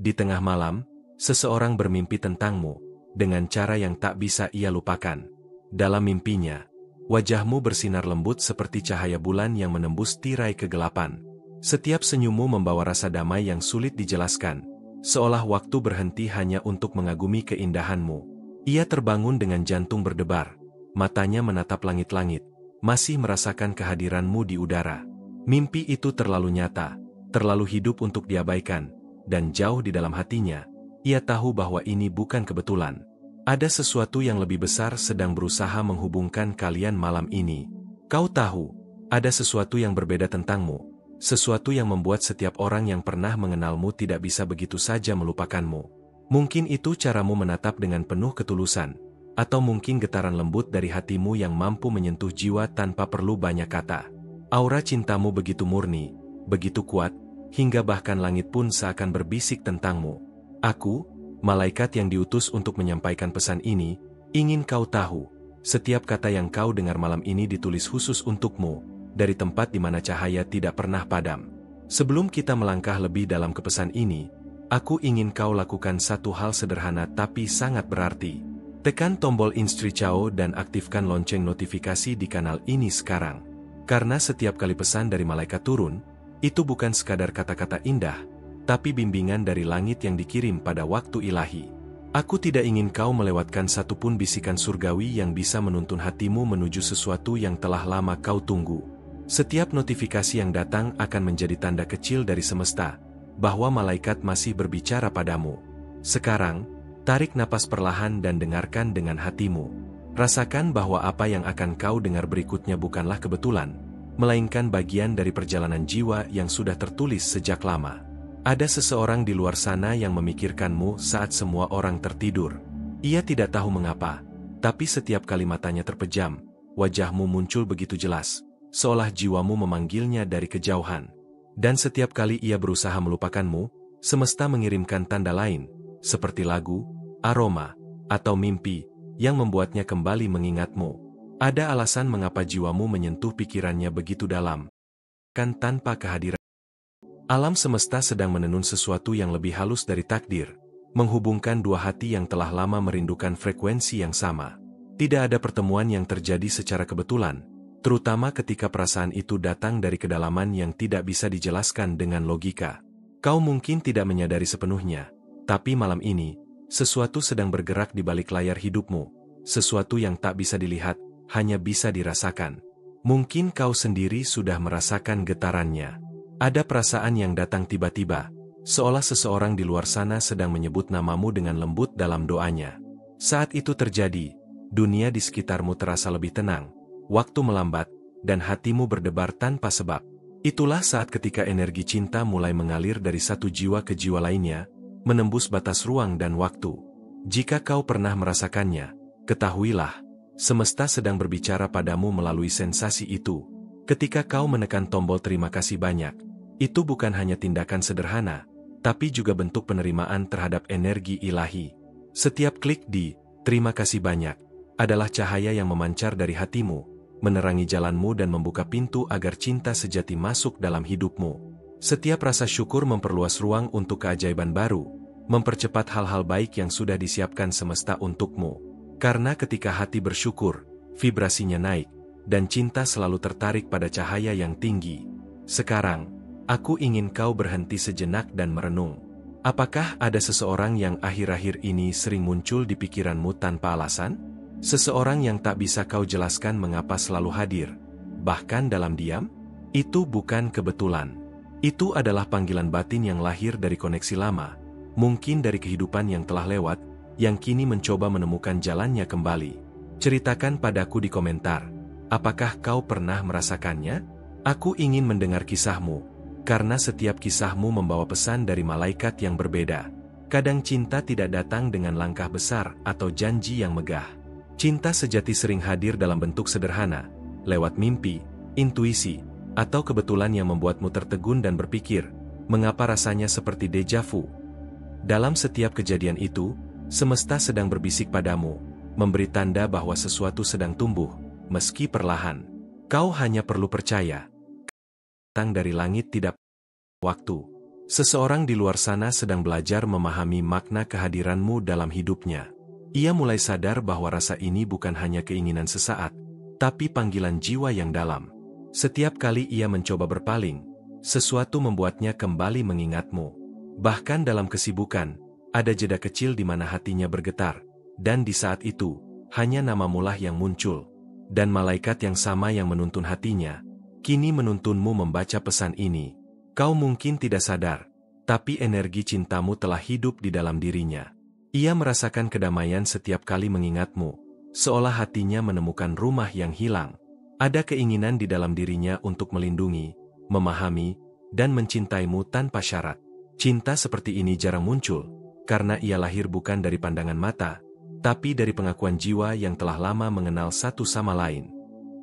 Di tengah malam, seseorang bermimpi tentangmu, dengan cara yang tak bisa ia lupakan. Dalam mimpinya, wajahmu bersinar lembut seperti cahaya bulan yang menembus tirai kegelapan. Setiap senyummu membawa rasa damai yang sulit dijelaskan, seolah waktu berhenti hanya untuk mengagumi keindahanmu. Ia terbangun dengan jantung berdebar, matanya menatap langit-langit, masih merasakan kehadiranmu di udara. Mimpi itu terlalu nyata, terlalu hidup untuk diabaikan, dan jauh di dalam hatinya, ia tahu bahwa ini bukan kebetulan. Ada sesuatu yang lebih besar sedang berusaha menghubungkan kalian malam ini. Kau tahu, ada sesuatu yang berbeda tentangmu, sesuatu yang membuat setiap orang yang pernah mengenalmu tidak bisa begitu saja melupakanmu. Mungkin itu caramu menatap dengan penuh ketulusan, atau mungkin getaran lembut dari hatimu yang mampu menyentuh jiwa tanpa perlu banyak kata. Aura cintamu begitu murni, begitu kuat, hingga bahkan langit pun seakan berbisik tentangmu. Aku, malaikat yang diutus untuk menyampaikan pesan ini, ingin kau tahu, setiap kata yang kau dengar malam ini ditulis khusus untukmu, dari tempat di mana cahaya tidak pernah padam. Sebelum kita melangkah lebih dalam ke pesan ini, aku ingin kau lakukan satu hal sederhana tapi sangat berarti. Tekan tombol Instricao dan aktifkan lonceng notifikasi di kanal ini sekarang. Karena setiap kali pesan dari malaikat turun, itu bukan sekadar kata-kata indah, tapi bimbingan dari langit yang dikirim pada waktu ilahi. Aku tidak ingin kau melewatkan satupun bisikan surgawi yang bisa menuntun hatimu menuju sesuatu yang telah lama kau tunggu. Setiap notifikasi yang datang akan menjadi tanda kecil dari semesta, bahwa malaikat masih berbicara padamu. Sekarang, tarik napas perlahan dan dengarkan dengan hatimu. Rasakan bahwa apa yang akan kau dengar berikutnya bukanlah kebetulan, melainkan bagian dari perjalanan jiwa yang sudah tertulis sejak lama. Ada seseorang di luar sana yang memikirkanmu saat semua orang tertidur. Ia tidak tahu mengapa, tapi setiap kali matanya terpejam, wajahmu muncul begitu jelas, seolah jiwamu memanggilnya dari kejauhan. Dan setiap kali ia berusaha melupakanmu, semesta mengirimkan tanda lain, seperti lagu, aroma, atau mimpi, yang membuatnya kembali mengingatmu. Ada alasan mengapa jiwamu menyentuh pikirannya begitu dalam. Kan tanpa kehadiran. Alam semesta sedang menenun sesuatu yang lebih halus dari takdir, menghubungkan dua hati yang telah lama merindukan frekuensi yang sama. Tidak ada pertemuan yang terjadi secara kebetulan, terutama ketika perasaan itu datang dari kedalaman yang tidak bisa dijelaskan dengan logika. Kau mungkin tidak menyadari sepenuhnya, tapi malam ini, sesuatu sedang bergerak di balik layar hidupmu, sesuatu yang tak bisa dilihat, hanya bisa dirasakan. Mungkin kau sendiri sudah merasakan getarannya. Ada perasaan yang datang tiba-tiba, seolah seseorang di luar sana sedang menyebut namamu dengan lembut dalam doanya. Saat itu terjadi, dunia di sekitarmu terasa lebih tenang, waktu melambat, dan hatimu berdebar tanpa sebab. Itulah saat ketika energi cinta mulai mengalir dari satu jiwa ke jiwa lainnya, menembus batas ruang dan waktu. Jika kau pernah merasakannya, ketahuilah, semesta sedang berbicara padamu melalui sensasi itu. Ketika kau menekan tombol terima kasih banyak, itu bukan hanya tindakan sederhana, tapi juga bentuk penerimaan terhadap energi ilahi. Setiap klik di terima kasih banyak adalah cahaya yang memancar dari hatimu, menerangi jalanmu dan membuka pintu agar cinta sejati masuk dalam hidupmu. Setiap rasa syukur memperluas ruang untuk keajaiban baru, mempercepat hal-hal baik yang sudah disiapkan semesta untukmu. Karena ketika hati bersyukur, vibrasinya naik, dan cinta selalu tertarik pada cahaya yang tinggi. Sekarang, aku ingin kau berhenti sejenak dan merenung. Apakah ada seseorang yang akhir-akhir ini sering muncul di pikiranmu tanpa alasan? Seseorang yang tak bisa kau jelaskan mengapa selalu hadir, bahkan dalam diam? Itu bukan kebetulan. Itu adalah panggilan batin yang lahir dari koneksi lama, mungkin dari kehidupan yang telah lewat, yang kini mencoba menemukan jalannya kembali. Ceritakan padaku di komentar, apakah kau pernah merasakannya? Aku ingin mendengar kisahmu, karena setiap kisahmu membawa pesan dari malaikat yang berbeda. Kadang cinta tidak datang dengan langkah besar atau janji yang megah. Cinta sejati sering hadir dalam bentuk sederhana, lewat mimpi, intuisi, atau kebetulan yang membuatmu tertegun dan berpikir, mengapa rasanya seperti deja vu? Dalam setiap kejadian itu, semesta sedang berbisik padamu, memberi tanda bahwa sesuatu sedang tumbuh, meski perlahan. Kau hanya perlu percaya. Datang dari langit tidak waktu. Seseorang di luar sana sedang belajar memahami makna kehadiranmu dalam hidupnya. Ia mulai sadar bahwa rasa ini bukan hanya keinginan sesaat, tapi panggilan jiwa yang dalam. Setiap kali ia mencoba berpaling, sesuatu membuatnya kembali mengingatmu. Bahkan dalam kesibukan, ada jeda kecil di mana hatinya bergetar, dan di saat itu, hanya namamulah yang muncul. Dan malaikat yang sama yang menuntun hatinya, kini menuntunmu membaca pesan ini. Kau mungkin tidak sadar, tapi energi cintamu telah hidup di dalam dirinya. Ia merasakan kedamaian setiap kali mengingatmu, seolah hatinya menemukan rumah yang hilang. Ada keinginan di dalam dirinya untuk melindungi, memahami, dan mencintaimu tanpa syarat. Cinta seperti ini jarang muncul, karena ia lahir bukan dari pandangan mata, tapi dari pengakuan jiwa yang telah lama mengenal satu sama lain.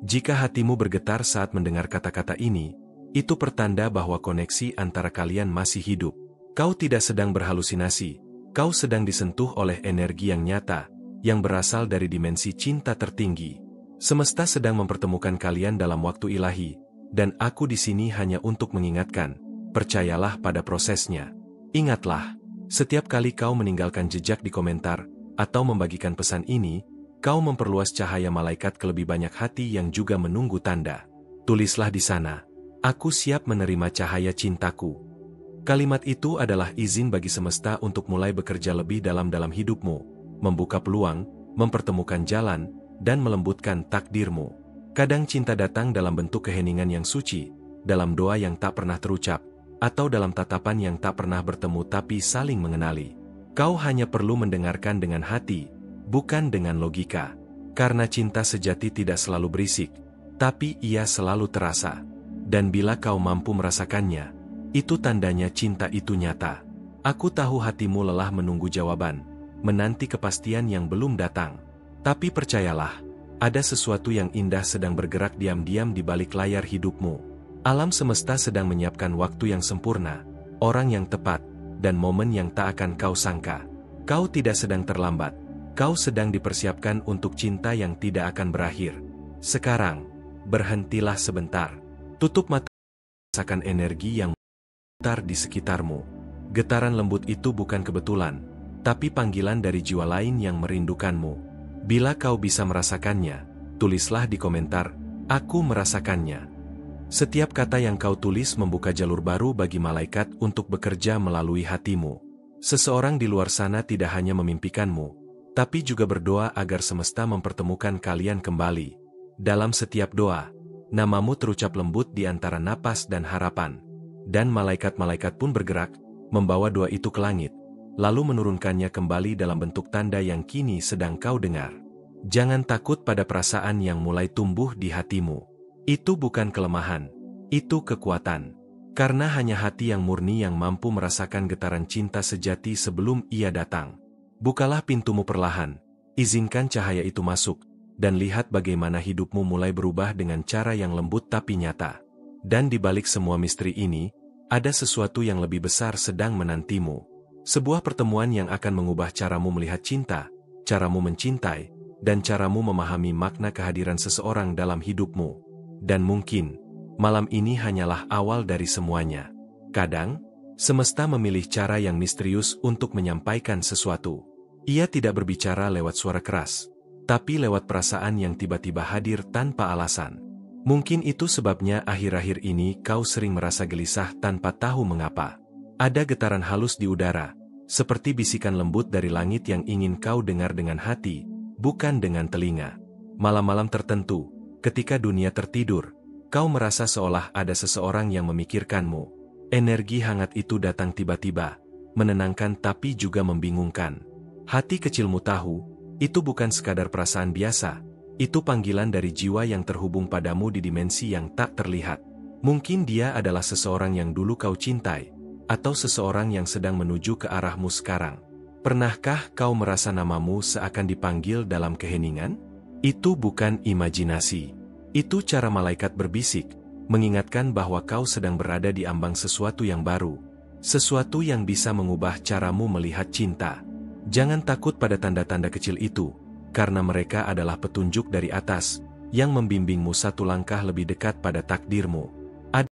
Jika hatimu bergetar saat mendengar kata-kata ini, itu pertanda bahwa koneksi antara kalian masih hidup. Kau tidak sedang berhalusinasi, kau sedang disentuh oleh energi yang nyata, yang berasal dari dimensi cinta tertinggi. Semesta sedang mempertemukan kalian dalam waktu ilahi, dan aku di sini hanya untuk mengingatkan, percayalah pada prosesnya. Ingatlah, setiap kali kau meninggalkan jejak di komentar, atau membagikan pesan ini, kau memperluas cahaya malaikat ke lebih banyak hati yang juga menunggu tanda. Tulislah di sana, aku siap menerima cahaya cintaku. Kalimat itu adalah izin bagi semesta untuk mulai bekerja lebih dalam hidupmu, membuka peluang, mempertemukan jalan, dan melembutkan takdirmu. Kadang cinta datang dalam bentuk keheningan yang suci, dalam doa yang tak pernah terucap, atau dalam tatapan yang tak pernah bertemu tapi saling mengenali. Kau hanya perlu mendengarkan dengan hati, bukan dengan logika. Karena cinta sejati tidak selalu berisik, tapi ia selalu terasa. Dan bila kau mampu merasakannya, itu tandanya cinta itu nyata. Aku tahu hatimu lelah menunggu jawaban, menanti kepastian yang belum datang. Tapi percayalah, ada sesuatu yang indah sedang bergerak diam-diam di balik layar hidupmu. Alam semesta sedang menyiapkan waktu yang sempurna, orang yang tepat, dan momen yang tak akan kau sangka. Kau tidak sedang terlambat, kau sedang dipersiapkan untuk cinta yang tidak akan berakhir. Sekarang, berhentilah sebentar. Tutup mata, rasakan energi yang memutar di sekitarmu. Getaran lembut itu bukan kebetulan, tapi panggilan dari jiwa lain yang merindukanmu. Bila kau bisa merasakannya, tulislah di komentar, aku merasakannya. Setiap kata yang kau tulis membuka jalur baru bagi malaikat untuk bekerja melalui hatimu. Seseorang di luar sana tidak hanya memimpikanmu, tapi juga berdoa agar semesta mempertemukan kalian kembali. Dalam setiap doa, namamu terucap lembut di antara napas dan harapan. Dan malaikat-malaikat pun bergerak, membawa doa itu ke langit, lalu menurunkannya kembali dalam bentuk tanda yang kini sedang kau dengar. Jangan takut pada perasaan yang mulai tumbuh di hatimu. Itu bukan kelemahan, itu kekuatan. Karena hanya hati yang murni yang mampu merasakan getaran cinta sejati sebelum ia datang. Bukalah pintumu perlahan, izinkan cahaya itu masuk, dan lihat bagaimana hidupmu mulai berubah dengan cara yang lembut tapi nyata. Dan di balik semua misteri ini, ada sesuatu yang lebih besar sedang menantimu. Sebuah pertemuan yang akan mengubah caramu melihat cinta, caramu mencintai, dan caramu memahami makna kehadiran seseorang dalam hidupmu. Dan mungkin, malam ini hanyalah awal dari semuanya. Kadang, semesta memilih cara yang misterius untuk menyampaikan sesuatu. Ia tidak berbicara lewat suara keras, tapi lewat perasaan yang tiba-tiba hadir tanpa alasan. Mungkin itu sebabnya akhir-akhir ini kau sering merasa gelisah tanpa tahu mengapa. Ada getaran halus di udara, seperti bisikan lembut dari langit yang ingin kau dengar dengan hati, bukan dengan telinga. Malam-malam tertentu, ketika dunia tertidur, kau merasa seolah ada seseorang yang memikirkanmu. Energi hangat itu datang tiba-tiba, menenangkan tapi juga membingungkan. Hati kecilmu tahu, itu bukan sekadar perasaan biasa, itu panggilan dari jiwa yang terhubung padamu di dimensi yang tak terlihat. Mungkin dia adalah seseorang yang dulu kau cintai, atau seseorang yang sedang menuju ke arahmu sekarang. Pernahkah kau merasa namamu seakan dipanggil dalam keheningan? Itu bukan imajinasi. Itu cara malaikat berbisik, mengingatkan bahwa kau sedang berada di ambang sesuatu yang baru. Sesuatu yang bisa mengubah caramu melihat cinta. Jangan takut pada tanda-tanda kecil itu, karena mereka adalah petunjuk dari atas, yang membimbingmu satu langkah lebih dekat pada takdirmu. Ada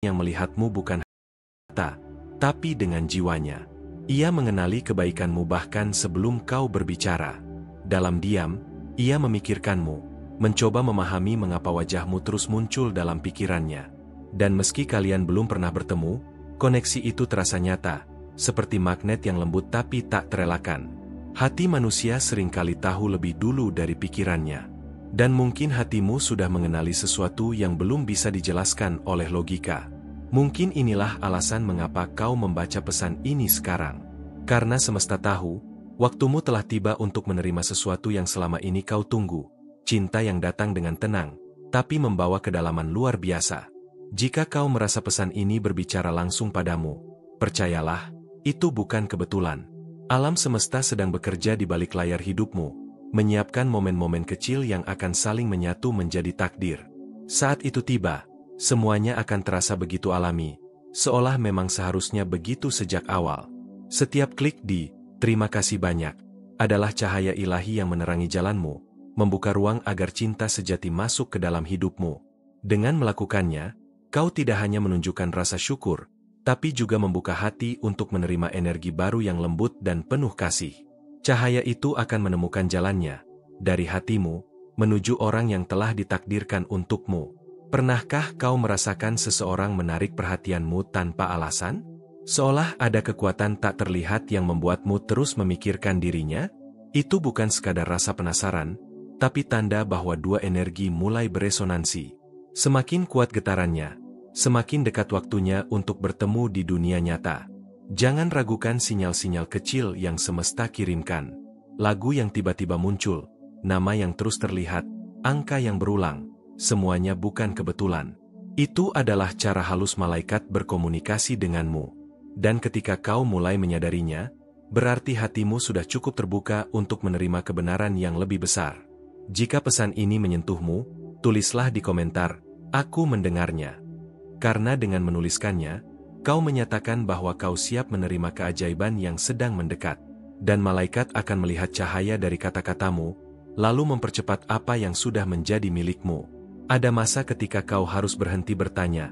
yang melihatmu bukan mata, tapi dengan jiwanya. Ia mengenali kebaikanmu bahkan sebelum kau berbicara. Dalam diam, ia memikirkanmu, mencoba memahami mengapa wajahmu terus muncul dalam pikirannya. Dan meski kalian belum pernah bertemu, koneksi itu terasa nyata, seperti magnet yang lembut tapi tak terelakkan. Hati manusia seringkali tahu lebih dulu dari pikirannya. Dan mungkin hatimu sudah mengenali sesuatu yang belum bisa dijelaskan oleh logika. Mungkin inilah alasan mengapa kau membaca pesan ini sekarang. Karena semesta tahu, waktumu telah tiba untuk menerima sesuatu yang selama ini kau tunggu. Cinta yang datang dengan tenang, tapi membawa kedalaman luar biasa. Jika kau merasa pesan ini berbicara langsung padamu, percayalah, itu bukan kebetulan. Alam semesta sedang bekerja di balik layar hidupmu, menyiapkan momen-momen kecil yang akan saling menyatu menjadi takdir. Saat itu tiba, semuanya akan terasa begitu alami, seolah memang seharusnya begitu sejak awal. Setiap klik di "terima kasih banyak" adalah cahaya ilahi yang menerangi jalanmu, membuka ruang agar cinta sejati masuk ke dalam hidupmu. Dengan melakukannya, kau tidak hanya menunjukkan rasa syukur, tapi juga membuka hati untuk menerima energi baru yang lembut dan penuh kasih. Cahaya itu akan menemukan jalannya dari hatimu menuju orang yang telah ditakdirkan untukmu. Pernahkah kau merasakan seseorang menarik perhatianmu tanpa alasan? Seolah ada kekuatan tak terlihat yang membuatmu terus memikirkan dirinya? Itu bukan sekadar rasa penasaran, tapi tanda bahwa dua energi mulai beresonansi. Semakin kuat getarannya, semakin dekat waktunya untuk bertemu di dunia nyata. Jangan ragukan sinyal-sinyal kecil yang semesta kirimkan. Lagu yang tiba-tiba muncul, nama yang terus terlihat, angka yang berulang, semuanya bukan kebetulan. Itu adalah cara halus malaikat berkomunikasi denganmu. Dan ketika kau mulai menyadarinya, berarti hatimu sudah cukup terbuka untuk menerima kebenaran yang lebih besar. Jika pesan ini menyentuhmu, tulislah di komentar, "Aku mendengarnya." Karena dengan menuliskannya, kau menyatakan bahwa kau siap menerima keajaiban yang sedang mendekat. Dan malaikat akan melihat cahaya dari kata-katamu, lalu mempercepat apa yang sudah menjadi milikmu. Ada masa ketika kau harus berhenti bertanya,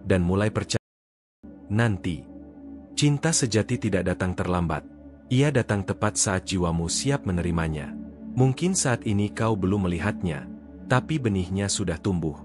dan mulai percaya. Nanti, cinta sejati tidak datang terlambat. Ia datang tepat saat jiwamu siap menerimanya. Mungkin saat ini kau belum melihatnya, tapi benihnya sudah tumbuh.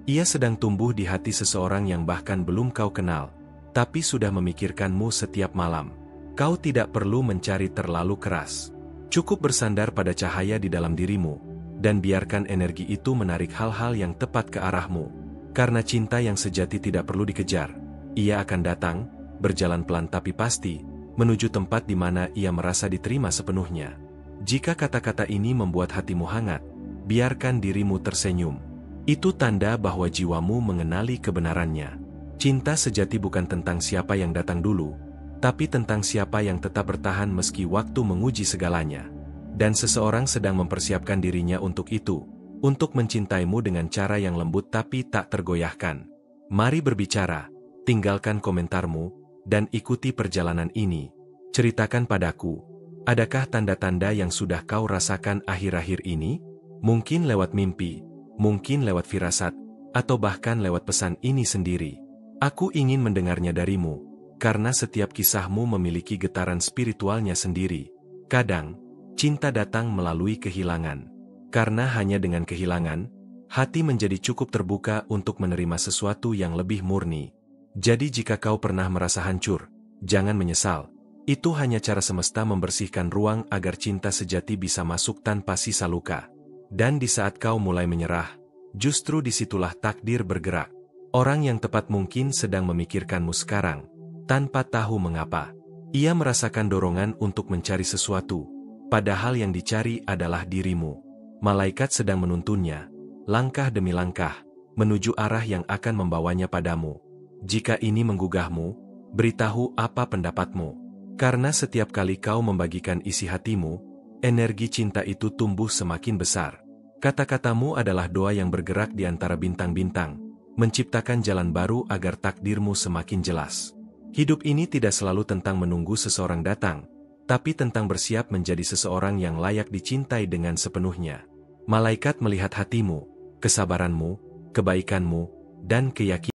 Ia sedang tumbuh di hati seseorang yang bahkan belum kau kenal, tapi sudah memikirkanmu setiap malam. Kau tidak perlu mencari terlalu keras. Cukup bersandar pada cahaya di dalam dirimu, dan biarkan energi itu menarik hal-hal yang tepat ke arahmu. Karena cinta yang sejati tidak perlu dikejar. Ia akan datang, berjalan pelan tapi pasti, menuju tempat di mana ia merasa diterima sepenuhnya. Jika kata-kata ini membuat hatimu hangat, biarkan dirimu tersenyum. Itu tanda bahwa jiwamu mengenali kebenarannya. Cinta sejati bukan tentang siapa yang datang dulu, tapi tentang siapa yang tetap bertahan meski waktu menguji segalanya. Dan seseorang sedang mempersiapkan dirinya untuk itu, untuk mencintaimu dengan cara yang lembut tapi tak tergoyahkan. Mari berbicara, tinggalkan komentarmu, dan ikuti perjalanan ini. Ceritakan padaku, adakah tanda-tanda yang sudah kau rasakan akhir-akhir ini? Mungkin lewat mimpi, mungkin lewat firasat, atau bahkan lewat pesan ini sendiri. Aku ingin mendengarnya darimu, karena setiap kisahmu memiliki getaran spiritualnya sendiri. Kadang, cinta datang melalui kehilangan. Karena hanya dengan kehilangan, hati menjadi cukup terbuka untuk menerima sesuatu yang lebih murni. Jadi jika kau pernah merasa hancur, jangan menyesal. Itu hanya cara semesta membersihkan ruang agar cinta sejati bisa masuk tanpa sisa luka. Dan di saat kau mulai menyerah, justru disitulah takdir bergerak. Orang yang tepat mungkin sedang memikirkanmu sekarang, tanpa tahu mengapa. Ia merasakan dorongan untuk mencari sesuatu, padahal yang dicari adalah dirimu. Malaikat sedang menuntunnya, langkah demi langkah, menuju arah yang akan membawanya padamu. Jika ini menggugahmu, beritahu apa pendapatmu. Karena setiap kali kau membagikan isi hatimu, energi cinta itu tumbuh semakin besar. Kata-katamu adalah doa yang bergerak di antara bintang-bintang, menciptakan jalan baru agar takdirmu semakin jelas. Hidup ini tidak selalu tentang menunggu seseorang datang, tapi tentang bersiap menjadi seseorang yang layak dicintai dengan sepenuhnya. Malaikat melihat hatimu, kesabaranmu, kebaikanmu, dan keyakinan.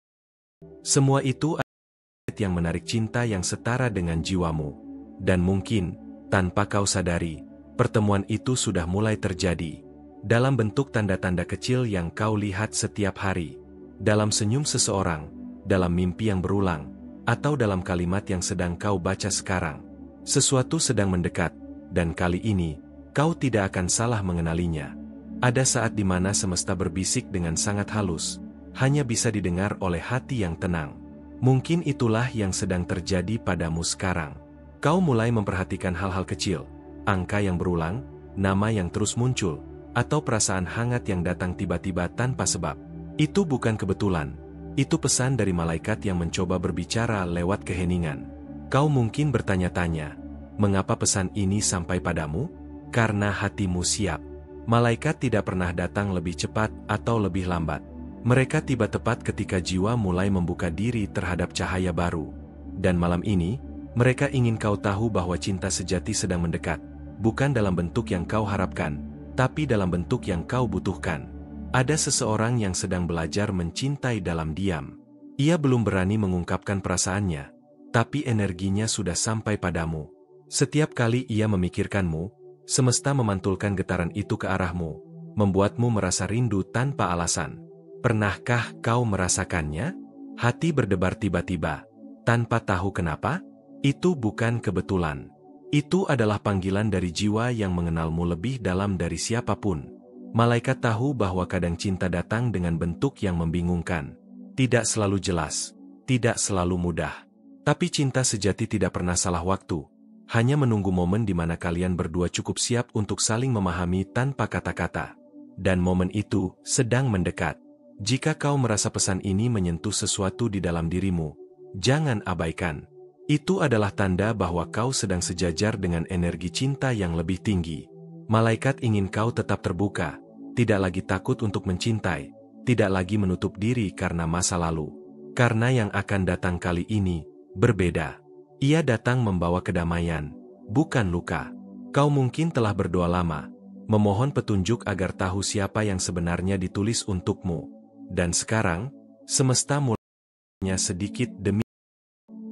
Semua itu adalah magnet yang menarik cinta yang setara dengan jiwamu. Dan mungkin, tanpa kau sadari, pertemuan itu sudah mulai terjadi. Dalam bentuk tanda-tanda kecil yang kau lihat setiap hari. Dalam senyum seseorang, dalam mimpi yang berulang, atau dalam kalimat yang sedang kau baca sekarang. Sesuatu sedang mendekat, dan kali ini, kau tidak akan salah mengenalinya. Ada saat di mana semesta berbisik dengan sangat halus, hanya bisa didengar oleh hati yang tenang. Mungkin itulah yang sedang terjadi padamu sekarang. Kau mulai memperhatikan hal-hal kecil, angka yang berulang, nama yang terus muncul, atau perasaan hangat yang datang tiba-tiba tanpa sebab. Itu bukan kebetulan. Itu pesan dari malaikat yang mencoba berbicara lewat keheningan. Kau mungkin bertanya-tanya, mengapa pesan ini sampai padamu? Karena hatimu siap. Malaikat tidak pernah datang lebih cepat atau lebih lambat. Mereka tiba tepat ketika jiwa mulai membuka diri terhadap cahaya baru. Dan malam ini, mereka ingin kau tahu bahwa cinta sejati sedang mendekat, bukan dalam bentuk yang kau harapkan, tapi dalam bentuk yang kau butuhkan. Ada seseorang yang sedang belajar mencintai dalam diam. Ia belum berani mengungkapkan perasaannya, tapi energinya sudah sampai padamu. Setiap kali ia memikirkanmu, semesta memantulkan getaran itu ke arahmu, membuatmu merasa rindu tanpa alasan. Pernahkah kau merasakannya? Hati berdebar tiba-tiba, tanpa tahu kenapa? Itu bukan kebetulan. Itu adalah panggilan dari jiwa yang mengenalmu lebih dalam dari siapapun. Malaikat tahu bahwa kadang cinta datang dengan bentuk yang membingungkan. Tidak selalu jelas, tidak selalu mudah. Tapi cinta sejati tidak pernah salah waktu. Hanya menunggu momen di mana kalian berdua cukup siap untuk saling memahami tanpa kata-kata. Dan momen itu sedang mendekat. Jika kau merasa pesan ini menyentuh sesuatu di dalam dirimu, jangan abaikan. Itu adalah tanda bahwa kau sedang sejajar dengan energi cinta yang lebih tinggi. Malaikat ingin kau tetap terbuka, tidak lagi takut untuk mencintai, tidak lagi menutup diri karena masa lalu. Karena yang akan datang kali ini berbeda. Ia datang membawa kedamaian, bukan luka. Kau mungkin telah berdoa lama, memohon petunjuk agar tahu siapa yang sebenarnya ditulis untukmu. Dan sekarang, semesta mulainya sedikit demi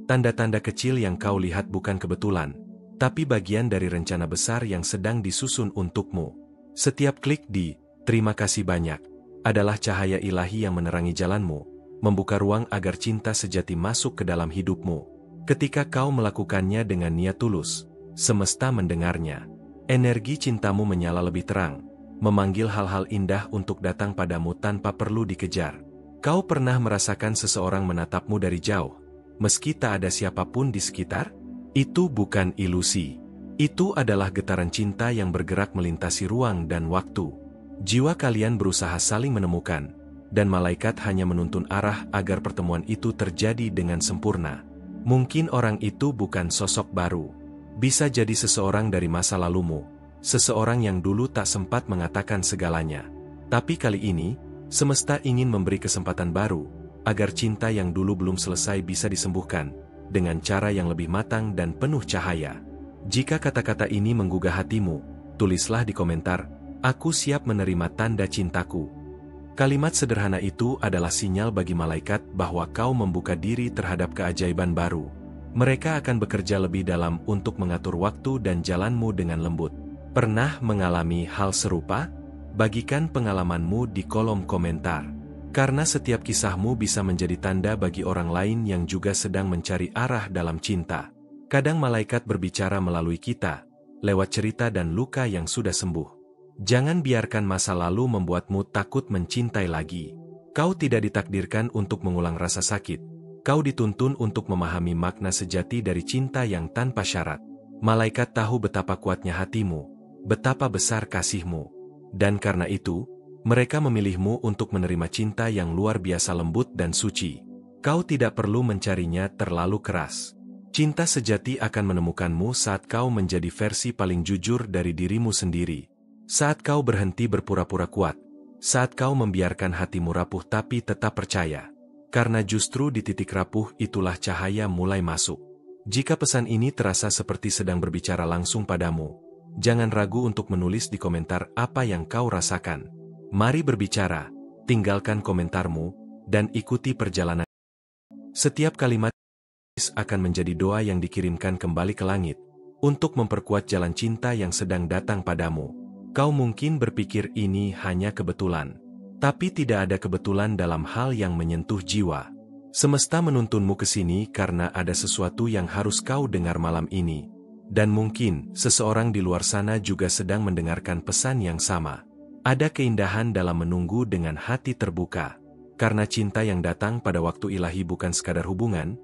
tanda-tanda kecil yang kau lihat bukan kebetulan, tapi bagian dari rencana besar yang sedang disusun untukmu. Setiap klik di "terima kasih banyak" adalah cahaya ilahi yang menerangi jalanmu, membuka ruang agar cinta sejati masuk ke dalam hidupmu. Ketika kau melakukannya dengan niat tulus, semesta mendengarnya. Energi cintamu menyala lebih terang, memanggil hal-hal indah untuk datang padamu tanpa perlu dikejar. Kau pernah merasakan seseorang menatapmu dari jauh, meski tak ada siapapun di sekitar? Itu bukan ilusi. Itu adalah getaran cinta yang bergerak melintasi ruang dan waktu. Jiwa kalian berusaha saling menemukan, dan malaikat hanya menuntun arah agar pertemuan itu terjadi dengan sempurna. Mungkin orang itu bukan sosok baru. Bisa jadi seseorang dari masa lalumu, seseorang yang dulu tak sempat mengatakan segalanya. Tapi kali ini, semesta ingin memberi kesempatan baru, agar cinta yang dulu belum selesai bisa disembuhkan, dengan cara yang lebih matang dan penuh cahaya. Jika kata-kata ini menggugah hatimu, tulislah di komentar, "Aku siap menerima tanda cintaku." Kalimat sederhana itu adalah sinyal bagi malaikat bahwa kau membuka diri terhadap keajaiban baru. Mereka akan bekerja lebih dalam untuk mengatur waktu dan jalanmu dengan lembut. Pernah mengalami hal serupa? Bagikan pengalamanmu di kolom komentar. Karena setiap kisahmu bisa menjadi tanda bagi orang lain yang juga sedang mencari arah dalam cinta. Kadang malaikat berbicara melalui kita, lewat cerita dan luka yang sudah sembuh. Jangan biarkan masa lalu membuatmu takut mencintai lagi. Kau tidak ditakdirkan untuk mengulang rasa sakit. Kau dituntun untuk memahami makna sejati dari cinta yang tanpa syarat. Malaikat tahu betapa kuatnya hatimu, betapa besar kasihmu. Dan karena itu, mereka memilihmu untuk menerima cinta yang luar biasa lembut dan suci. Kau tidak perlu mencarinya terlalu keras. Cinta sejati akan menemukanmu saat kau menjadi versi paling jujur dari dirimu sendiri. Saat kau berhenti berpura-pura kuat. Saat kau membiarkan hatimu rapuh tapi tetap percaya. Karena justru di titik rapuh itulah cahaya mulai masuk. Jika pesan ini terasa seperti sedang berbicara langsung padamu, jangan ragu untuk menulis di komentar apa yang kau rasakan. Mari berbicara, tinggalkan komentarmu, dan ikuti perjalanan. Setiap kalimat akan menjadi doa yang dikirimkan kembali ke langit, untuk memperkuat jalan cinta yang sedang datang padamu. Kau mungkin berpikir ini hanya kebetulan. Tapi tidak ada kebetulan dalam hal yang menyentuh jiwa. Semesta menuntunmu ke sini karena ada sesuatu yang harus kau dengar malam ini. Dan mungkin, seseorang di luar sana juga sedang mendengarkan pesan yang sama. Ada keindahan dalam menunggu dengan hati terbuka. Karena cinta yang datang pada waktu ilahi bukan sekadar hubungan,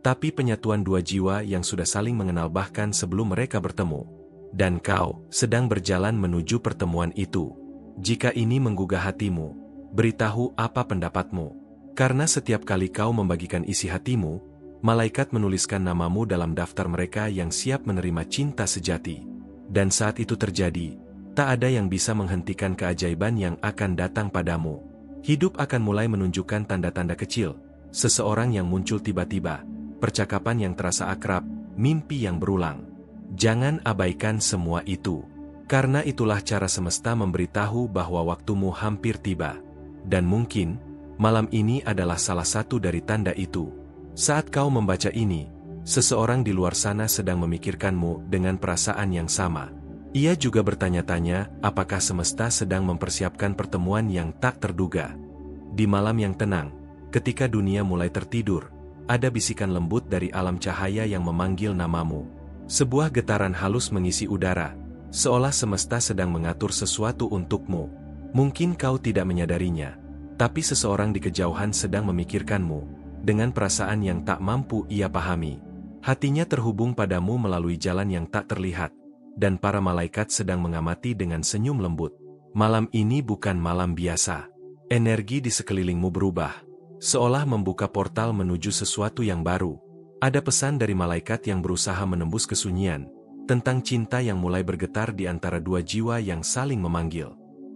tapi penyatuan dua jiwa yang sudah saling mengenal bahkan sebelum mereka bertemu. Dan kau sedang berjalan menuju pertemuan itu. Jika ini menggugah hatimu, beritahu apa pendapatmu. Karena setiap kali kau membagikan isi hatimu, malaikat menuliskan namamu dalam daftar mereka yang siap menerima cinta sejati. Dan saat itu terjadi, tak ada yang bisa menghentikan keajaiban yang akan datang padamu. Hidup akan mulai menunjukkan tanda-tanda kecil, seseorang yang muncul tiba-tiba, percakapan yang terasa akrab, mimpi yang berulang. Jangan abaikan semua itu. Karena itulah cara semesta memberitahu bahwa waktumu hampir tiba. Dan mungkin, malam ini adalah salah satu dari tanda itu. Saat kau membaca ini, seseorang di luar sana sedang memikirkanmu dengan perasaan yang sama. Ia juga bertanya-tanya, apakah semesta sedang mempersiapkan pertemuan yang tak terduga. Di malam yang tenang, ketika dunia mulai tertidur, ada bisikan lembut dari alam cahaya yang memanggil namamu. Sebuah getaran halus mengisi udara, seolah semesta sedang mengatur sesuatu untukmu. Mungkin kau tidak menyadarinya, tapi seseorang di kejauhan sedang memikirkanmu, dengan perasaan yang tak mampu ia pahami. Hatinya terhubung padamu melalui jalan yang tak terlihat, dan para malaikat sedang mengamati dengan senyum lembut. Malam ini bukan malam biasa. Energi di sekelilingmu berubah, seolah membuka portal menuju sesuatu yang baru. Ada pesan dari malaikat yang berusaha menembus kesunyian, tentang cinta yang mulai bergetar di antara dua jiwa yang saling memanggil.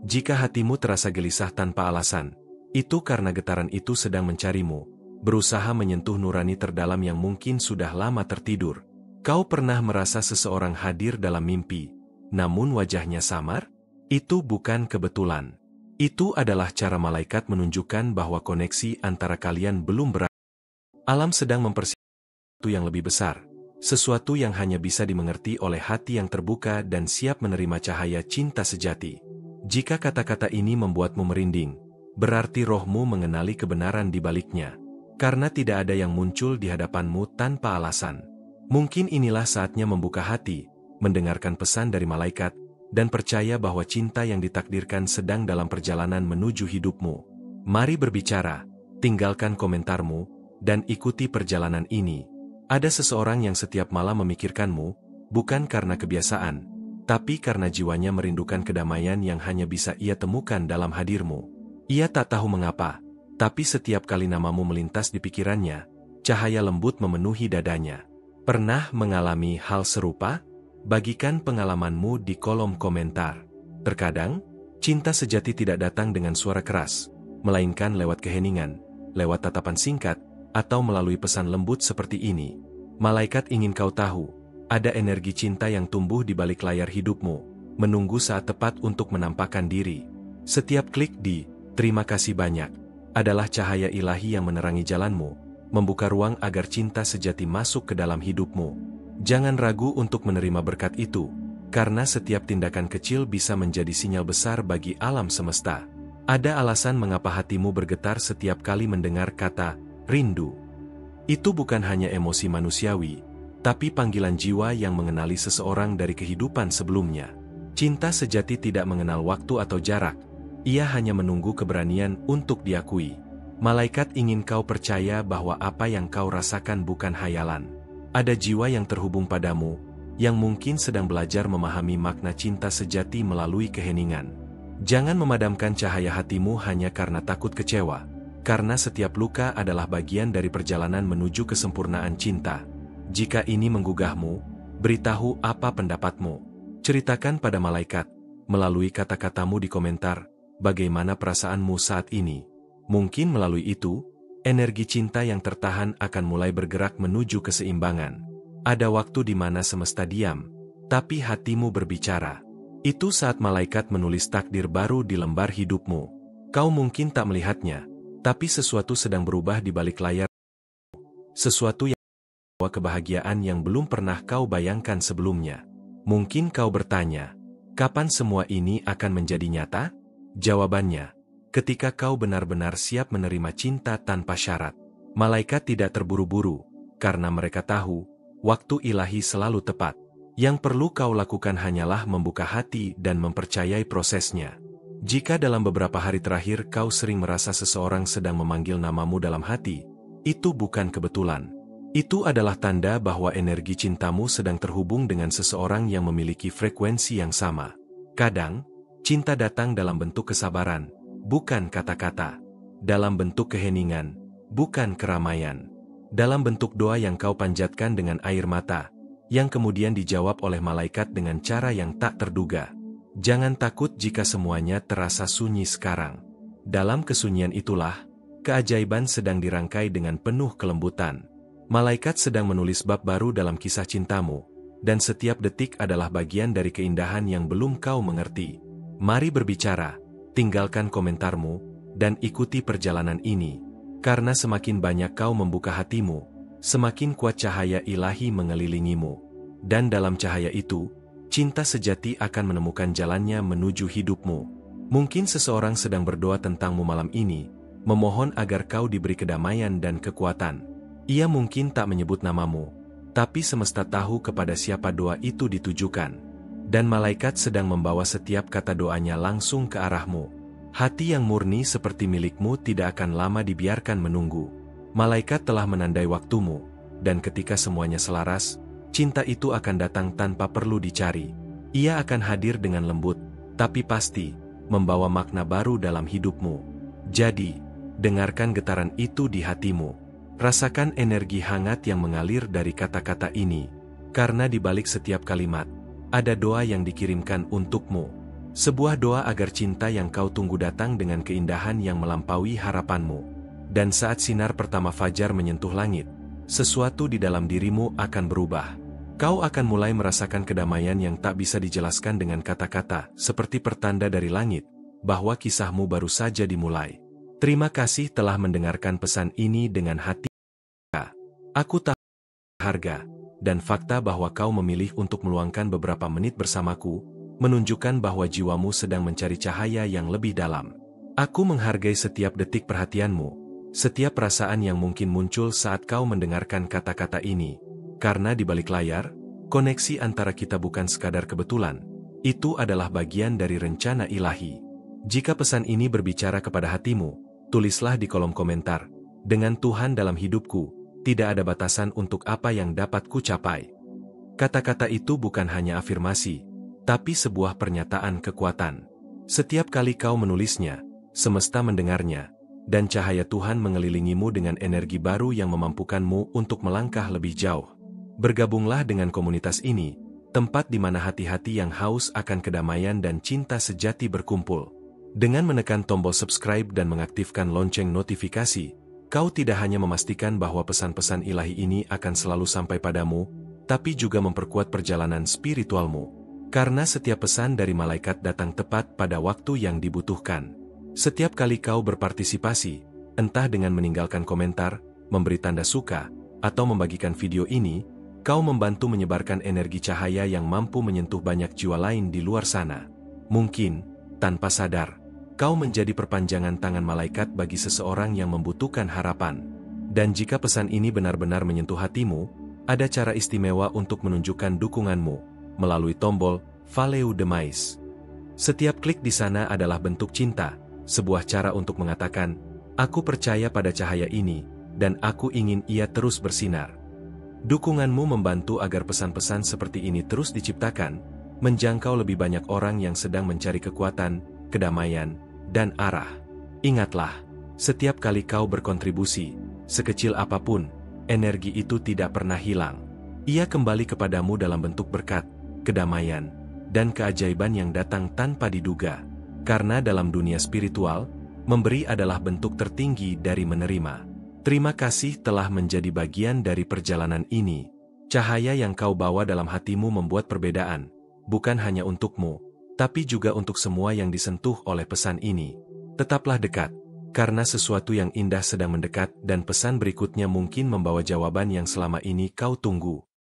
Jika hatimu terasa gelisah tanpa alasan, itu karena getaran itu sedang mencarimu, berusaha menyentuh nurani terdalam yang mungkin sudah lama tertidur. Kau pernah merasa seseorang hadir dalam mimpi, namun wajahnya samar? Itu bukan kebetulan. Itu adalah cara malaikat menunjukkan bahwa koneksi antara kalian belum berakhir. Alam sedang mempersiapkan sesuatu yang lebih besar, sesuatu yang hanya bisa dimengerti oleh hati yang terbuka dan siap menerima cahaya cinta sejati. Jika kata-kata ini membuatmu merinding, berarti rohmu mengenali kebenaran di baliknya. Karena tidak ada yang muncul di hadapanmu tanpa alasan. Mungkin inilah saatnya membuka hati, mendengarkan pesan dari malaikat, dan percaya bahwa cinta yang ditakdirkan sedang dalam perjalanan menuju hidupmu. Mari berbicara, tinggalkan komentarmu, dan ikuti perjalanan ini. Ada seseorang yang setiap malam memikirkanmu, bukan karena kebiasaan, tapi karena jiwanya merindukan kedamaian yang hanya bisa ia temukan dalam hadirmu. Ia tak tahu mengapa, tapi setiap kali namamu melintas di pikirannya, cahaya lembut memenuhi dadanya. Pernah mengalami hal serupa? Bagikan pengalamanmu di kolom komentar. Terkadang, cinta sejati tidak datang dengan suara keras, melainkan lewat keheningan, lewat tatapan singkat, atau melalui pesan lembut seperti ini. Malaikat ingin kau tahu, ada energi cinta yang tumbuh di balik layar hidupmu, menunggu saat tepat untuk menampakkan diri. Setiap klik di "terima kasih banyak" adalah cahaya ilahi yang menerangi jalanmu, membuka ruang agar cinta sejati masuk ke dalam hidupmu. Jangan ragu untuk menerima berkat itu, karena setiap tindakan kecil bisa menjadi sinyal besar bagi alam semesta. Ada alasan mengapa hatimu bergetar setiap kali mendengar kata rindu. Itu bukan hanya emosi manusiawi, tapi panggilan jiwa yang mengenali seseorang dari kehidupan sebelumnya. Cinta sejati tidak mengenal waktu atau jarak, ia hanya menunggu keberanian untuk diakui. Malaikat ingin kau percaya bahwa apa yang kau rasakan bukan hayalan. Ada jiwa yang terhubung padamu, yang mungkin sedang belajar memahami makna cinta sejati melalui keheningan. Jangan memadamkan cahaya hatimu hanya karena takut kecewa. Karena setiap luka adalah bagian dari perjalanan menuju kesempurnaan cinta. Jika ini menggugahmu, beritahu apa pendapatmu. Ceritakan pada malaikat, melalui kata-katamu di komentar, bagaimana perasaanmu saat ini. Mungkin melalui itu, energi cinta yang tertahan akan mulai bergerak menuju keseimbangan. Ada waktu di mana semesta diam, tapi hatimu berbicara. Itu saat malaikat menulis takdir baru di lembar hidupmu. Kau mungkin tak melihatnya, tapi sesuatu sedang berubah di balik layar. Sesuatu yang kebahagiaan yang belum pernah kau bayangkan sebelumnya. Mungkin kau bertanya, kapan semua ini akan menjadi nyata? Jawabannya, ketika kau benar-benar siap menerima cinta tanpa syarat. Malaikat tidak terburu-buru, karena mereka tahu, waktu ilahi selalu tepat. Yang perlu kau lakukan hanyalah membuka hati dan mempercayai prosesnya. Jika dalam beberapa hari terakhir kau sering merasa seseorang sedang memanggil namamu dalam hati, itu bukan kebetulan. Itu adalah tanda bahwa energi cintamu sedang terhubung dengan seseorang yang memiliki frekuensi yang sama. Kadang, cinta datang dalam bentuk kesabaran, bukan kata-kata. Dalam bentuk keheningan, bukan keramaian. Dalam bentuk doa yang kau panjatkan dengan air mata, yang kemudian dijawab oleh malaikat dengan cara yang tak terduga. Jangan takut jika semuanya terasa sunyi sekarang. Dalam kesunyian itulah, keajaiban sedang dirangkai dengan penuh kelembutan. Malaikat sedang menulis bab baru dalam kisah cintamu, dan setiap detik adalah bagian dari keindahan yang belum kau mengerti. Mari berbicara, tinggalkan komentarmu, dan ikuti perjalanan ini. Karena semakin banyak kau membuka hatimu, semakin kuat cahaya ilahi mengelilingimu. Dan dalam cahaya itu, cinta sejati akan menemukan jalannya menuju hidupmu. Mungkin seseorang sedang berdoa tentangmu malam ini, memohon agar kau diberi kedamaian dan kekuatan. Ia mungkin tak menyebut namamu, tapi semesta tahu kepada siapa doa itu ditujukan. Dan malaikat sedang membawa setiap kata doanya langsung ke arahmu. Hati yang murni seperti milikmu tidak akan lama dibiarkan menunggu. Malaikat telah menandai waktumu, dan ketika semuanya selaras, cinta itu akan datang tanpa perlu dicari. Ia akan hadir dengan lembut, tapi pasti, membawa makna baru dalam hidupmu. Jadi, dengarkan getaran itu di hatimu. Rasakan energi hangat yang mengalir dari kata-kata ini, karena di balik setiap kalimat, ada doa yang dikirimkan untukmu. Sebuah doa agar cinta yang kau tunggu datang dengan keindahan yang melampaui harapanmu. Dan saat sinar pertama fajar menyentuh langit, sesuatu di dalam dirimu akan berubah. Kau akan mulai merasakan kedamaian yang tak bisa dijelaskan dengan kata-kata, seperti pertanda dari langit, bahwa kisahmu baru saja dimulai. Terima kasih telah mendengarkan pesan ini dengan hati. Aku tahu harga, dan fakta bahwa kau memilih untuk meluangkan beberapa menit bersamaku, menunjukkan bahwa jiwamu sedang mencari cahaya yang lebih dalam. Aku menghargai setiap detik perhatianmu, setiap perasaan yang mungkin muncul saat kau mendengarkan kata-kata ini, karena di balik layar, koneksi antara kita bukan sekadar kebetulan, itu adalah bagian dari rencana ilahi. Jika pesan ini berbicara kepada hatimu, tulislah di kolom komentar, dengan Tuhan dalam hidupku, tidak ada batasan untuk apa yang dapat ku capai. Kata-kata itu bukan hanya afirmasi, tapi sebuah pernyataan kekuatan. Setiap kali kau menulisnya, semesta mendengarnya, dan cahaya Tuhan mengelilingimu dengan energi baru yang memampukanmu untuk melangkah lebih jauh. Bergabunglah dengan komunitas ini, tempat di mana hati-hati yang haus akan kedamaian dan cinta sejati berkumpul. Dengan menekan tombol subscribe dan mengaktifkan lonceng notifikasi, kau tidak hanya memastikan bahwa pesan-pesan ilahi ini akan selalu sampai padamu, tapi juga memperkuat perjalanan spiritualmu. Karena setiap pesan dari malaikat datang tepat pada waktu yang dibutuhkan. Setiap kali kau berpartisipasi, entah dengan meninggalkan komentar, memberi tanda suka, atau membagikan video ini, kau membantu menyebarkan energi cahaya yang mampu menyentuh banyak jiwa lain di luar sana. Mungkin, tanpa sadar, kau menjadi perpanjangan tangan malaikat bagi seseorang yang membutuhkan harapan. Dan jika pesan ini benar-benar menyentuh hatimu, ada cara istimewa untuk menunjukkan dukunganmu, melalui tombol Valeu Demais. Setiap klik di sana adalah bentuk cinta, sebuah cara untuk mengatakan, aku percaya pada cahaya ini, dan aku ingin ia terus bersinar. Dukunganmu membantu agar pesan-pesan seperti ini terus diciptakan, menjangkau lebih banyak orang yang sedang mencari kekuatan, kedamaian, dan arah. Ingatlah, setiap kali kau berkontribusi, sekecil apapun, energi itu tidak pernah hilang. Ia kembali kepadamu dalam bentuk berkat, kedamaian, dan keajaiban yang datang tanpa diduga. Karena dalam dunia spiritual, memberi adalah bentuk tertinggi dari menerima. Terima kasih telah menjadi bagian dari perjalanan ini. Cahaya yang kau bawa dalam hatimu membuat perbedaan, bukan hanya untukmu, tapi juga untuk semua yang disentuh oleh pesan ini. Tetaplah dekat, Karena sesuatu yang indah sedang mendekat dan pesan berikutnya mungkin membawa jawaban yang selama ini kau tunggu.